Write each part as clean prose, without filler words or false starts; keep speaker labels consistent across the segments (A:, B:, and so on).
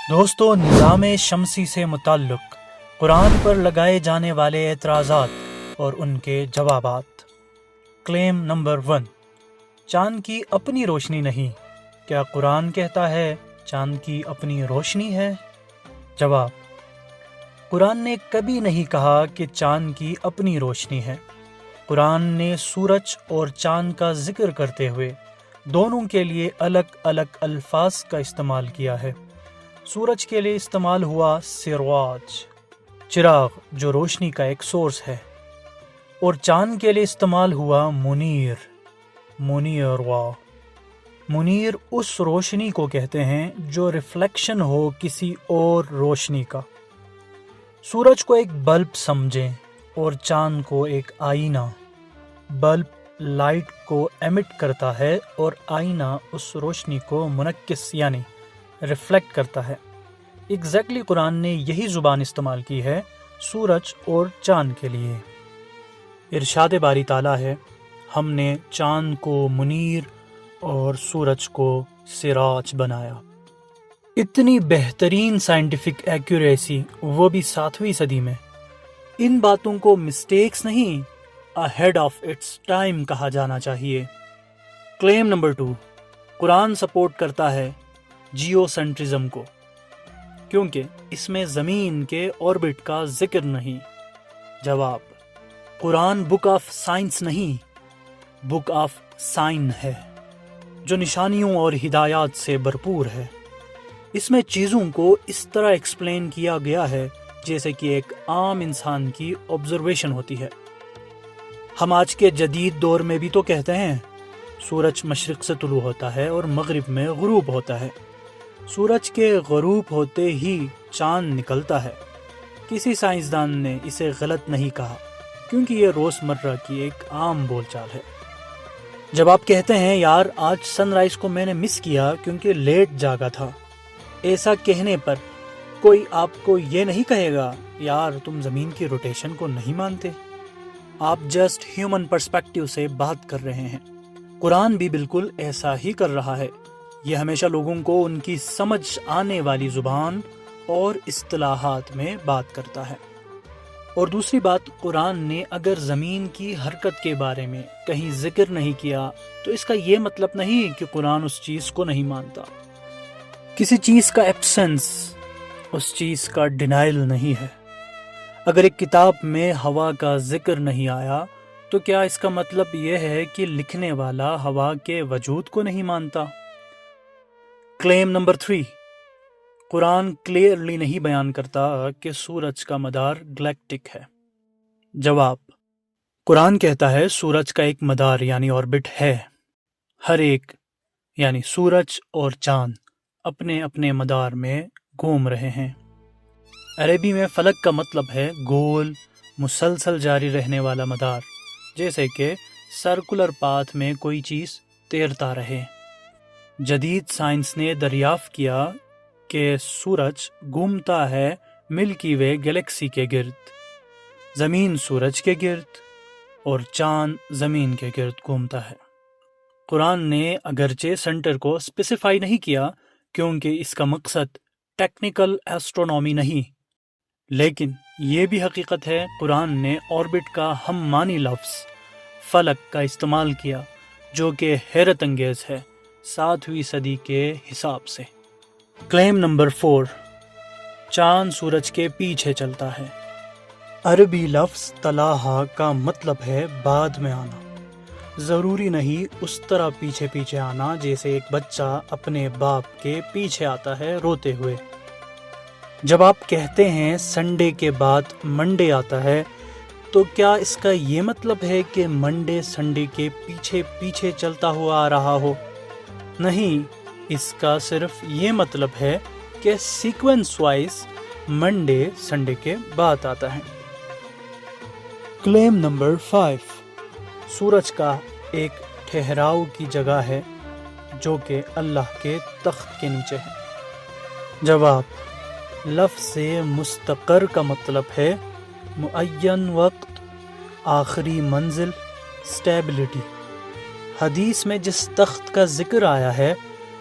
A: دوستو، نظام شمسی سے متعلق قرآن پر لگائے جانے والے اعتراضات اور ان کے جوابات۔ کلیم نمبر 1، چاند کی اپنی روشنی نہیں۔ کیا قرآن کہتا ہے چاند کی اپنی روشنی ہے؟ جواب: قرآن نے کبھی نہیں کہا کہ چاند کی اپنی روشنی ہے۔ قرآن نے سورج اور چاند کا ذکر کرتے ہوئے دونوں کے لیے الگ الگ الفاظ کا استعمال کیا ہے۔ سورج کے لیے استعمال ہوا سراج، چراغ جو روشنی کا ایک سورس ہے، اور چاند کے لیے استعمال ہوا منیر، منیر اس روشنی کو کہتے ہیں جو ریفلیکشن ہو کسی اور روشنی کا۔ سورج کو ایک بلب سمجھیں اور چاند کو ایک آئینہ۔ بلب لائٹ کو ایمٹ کرتا ہے اور آئینہ اس روشنی کو منعکس یعنی ریفلیکٹ کرتا ہے۔ ایگزیکٹلی قرآن نے یہی زبان استعمال کی ہے سورج اور چاند کے لیے۔ ارشاد باری تعالیٰ ہے، ہم نے چاند کو منیر اور سورج کو سراج بنایا۔ اتنی بہترین سائنٹیفک ایکوریسی، وہ بھی 7ویں صدی میں۔ ان باتوں کو مسٹیکس نہیں، اہیڈ آف اٹس ٹائم کہا جانا چاہیے۔ کلیم نمبر 2، قرآن سپورٹ کرتا ہے جیو سینٹرزم کو کیونکہ اس میں زمین کے آربٹ کا ذکر نہیں۔ جواب: قرآن بک آف سائنس نہیں، بک آف سائن ہے، جو نشانیوں اور ہدایات سے بھرپور ہے۔ اس میں چیزوں کو اس طرح ایکسپلین کیا گیا ہے جیسے کہ ایک عام انسان کی آبزرویشن ہوتی ہے۔ ہم آج کے جدید دور میں بھی تو کہتے ہیں سورج مشرق سے طلوع ہوتا ہے اور مغرب میں غروب ہوتا ہے۔ سورج کے غروب ہوتے ہی چاند نکلتا ہے۔ کسی سائنسدان نے اسے غلط نہیں کہا کیونکہ یہ روزمرہ کی ایک عام بول چال ہے۔ جب آپ کہتے ہیں یار آج سن رائز کو میں نے مس کیا کیونکہ لیٹ جاگا تھا، ایسا کہنے پر کوئی آپ کو یہ نہیں کہے گا یار تم زمین کی روٹیشن کو نہیں مانتے۔ آپ جسٹ ہیومن پرسپیکٹیو سے بات کر رہے ہیں۔ قرآن بھی بالکل ایسا ہی کر رہا ہے۔ یہ ہمیشہ لوگوں کو ان کی سمجھ آنے والی زبان اور اصطلاحات میں بات کرتا ہے۔ اور دوسری بات، قرآن نے اگر زمین کی حرکت کے بارے میں کہیں ذکر نہیں کیا تو اس کا یہ مطلب نہیں کہ قرآن اس چیز کو نہیں مانتا۔ کسی چیز کا ایبسنس اس چیز کا ڈینائل نہیں ہے۔ اگر ایک کتاب میں ہوا کا ذکر نہیں آیا تو کیا اس کا مطلب یہ ہے کہ لکھنے والا ہوا کے وجود کو نہیں مانتا؟ کلیم نمبر 3، قرآن کلیئرلی نہیں بیان کرتا کہ سورج کا مدار گلیکٹک ہے۔ جواب: قرآن کہتا ہے سورج کا ایک مدار یعنی آربٹ ہے۔ ہر ایک یعنی سورج اور چاند اپنے اپنے مدار میں گھوم رہے ہیں۔ عربی میں فلک کا مطلب ہے گول، مسلسل جاری رہنے والا مدار، جیسے کہ سرکولر پاتھ میں کوئی چیز تیرتا رہے۔ جدید سائنس نے دریافت کیا کہ سورج گھومتا ہے ملکی وے گلیکسی کے گرد، زمین سورج کے گرد اور چاند زمین کے گرد گھومتا ہے۔ قرآن نے اگرچہ سینٹر کو اسپیسیفائی نہیں کیا کیونکہ اس کا مقصد ٹیکنیکل ایسٹرونومی نہیں، لیکن یہ بھی حقیقت ہے قرآن نے آربٹ کا ہم معنی لفظ فلک کا استعمال کیا جو کہ حیرت انگیز ہے 7ویں صدی کے حساب سے۔ کلیم نمبر 4، چاند سورج کے پیچھے چلتا ہے۔ عربی لفظ تلاہا کا مطلب ہے بعد میں آنا۔ ضروری نہیں اس طرح پیچھے پیچھے آنا جیسے ایک بچہ اپنے باپ کے پیچھے آتا ہے روتے ہوئے۔ جب آپ کہتے ہیں سنڈے کے بعد منڈے آتا ہے تو کیا اس کا یہ مطلب ہے کہ منڈے سنڈے کے پیچھے پیچھے چلتا ہوا آ رہا ہو؟ نہیں، اس کا صرف یہ مطلب ہے کہ سیکوینس وائز منڈے سنڈے کے بعد آتا ہے۔ کلیم نمبر 5، سورج کا ایک ٹھہراؤ کی جگہ ہے جو کہ اللہ کے تخت کے نیچے ہے۔ جواب: لفظ مستقر کا مطلب ہے معین وقت، آخری منزل، سٹیبلٹی۔ حدیث میں جس تخت کا ذکر آیا ہے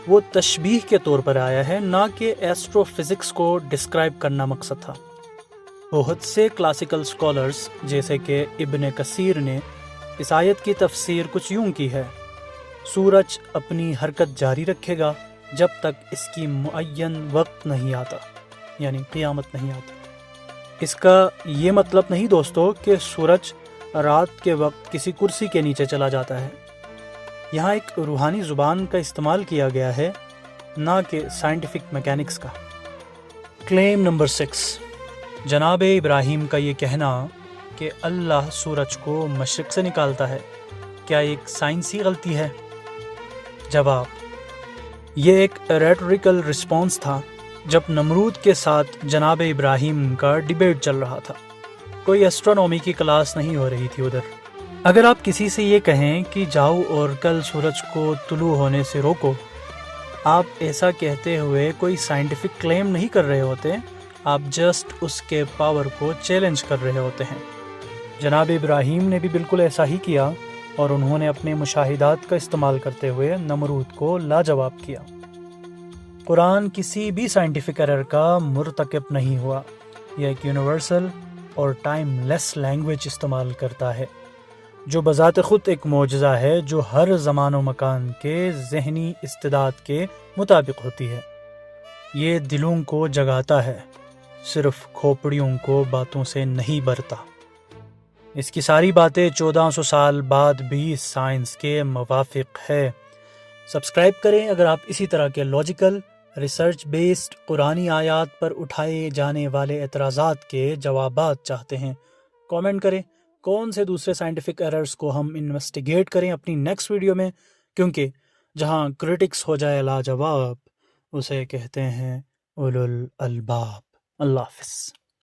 A: وہ تشبیہ کے طور پر آیا ہے، نہ کہ ایسٹرو فزکس کو ڈسکرائب کرنا مقصد تھا۔ بہت سے کلاسیکل سکولرز جیسے کہ ابن کثیر نے اس آیت کی تفسیر کچھ یوں کی ہے: سورج اپنی حرکت جاری رکھے گا جب تک اس کی معین وقت نہیں آتا، یعنی قیامت نہیں آتی۔ اس کا یہ مطلب نہیں دوستو کہ سورج رات کے وقت کسی کرسی کے نیچے چلا جاتا ہے۔ یہاں ایک روحانی زبان کا استعمال کیا گیا ہے، نہ کہ سائنٹیفک میکینکس کا۔ کلیم نمبر 6، جناب ابراہیم کا یہ کہنا کہ اللہ سورج کو مشرق سے نکالتا ہے، کیا ایک سائنسی غلطی ہے؟ جواب: یہ ایک ریٹوریکل رسپانس تھا جب نمرود کے ساتھ جناب ابراہیم کا ڈیبیٹ چل رہا تھا۔ کوئی ایسٹرونومی کی کلاس نہیں ہو رہی تھی ادھر۔ اگر آپ کسی سے یہ کہیں کہ جاؤ اور کل سورج کو طلوع ہونے سے روکو، آپ ایسا کہتے ہوئے کوئی سائنٹیفک کلیم نہیں کر رہے ہوتے، آپ جسٹ اس کے پاور کو چیلنج کر رہے ہوتے ہیں۔ جناب ابراہیم نے بھی بالکل ایسا ہی کیا، اور انہوں نے اپنے مشاہدات کا استعمال کرتے ہوئے نمرود کو لاجواب کیا۔ قرآن کسی بھی سائنٹیفک ایرر کا مرتکب نہیں ہوا۔ یہ ایک یونیورسل اور ٹائم لیس لینگویج استعمال کرتا ہے، جو بذات خود ایک معجزہ ہے، جو ہر زمان و مکان کے ذہنی استعداد کے مطابق ہوتی ہے۔ یہ دلوں کو جگاتا ہے، صرف کھوپڑیوں کو باتوں سے نہیں بھرتا۔ اس کی ساری باتیں 1400 سال بعد بھی سائنس کے موافق ہے۔ سبسکرائب کریں اگر آپ اسی طرح کے لاجیکل، ریسرچ بیسڈ قرآنی آیات پر اٹھائے جانے والے اعتراضات کے جوابات چاہتے ہیں۔ کامنٹ کریں کون سے دوسرے سائنٹیفک ایررز کو ہم انویسٹیگیٹ کریں اپنی نیکسٹ ویڈیو میں، کیونکہ جہاں کرٹکس ہو جائے لاجواب، اسے کہتے ہیں اولو الالباب۔ اللہ حافظ۔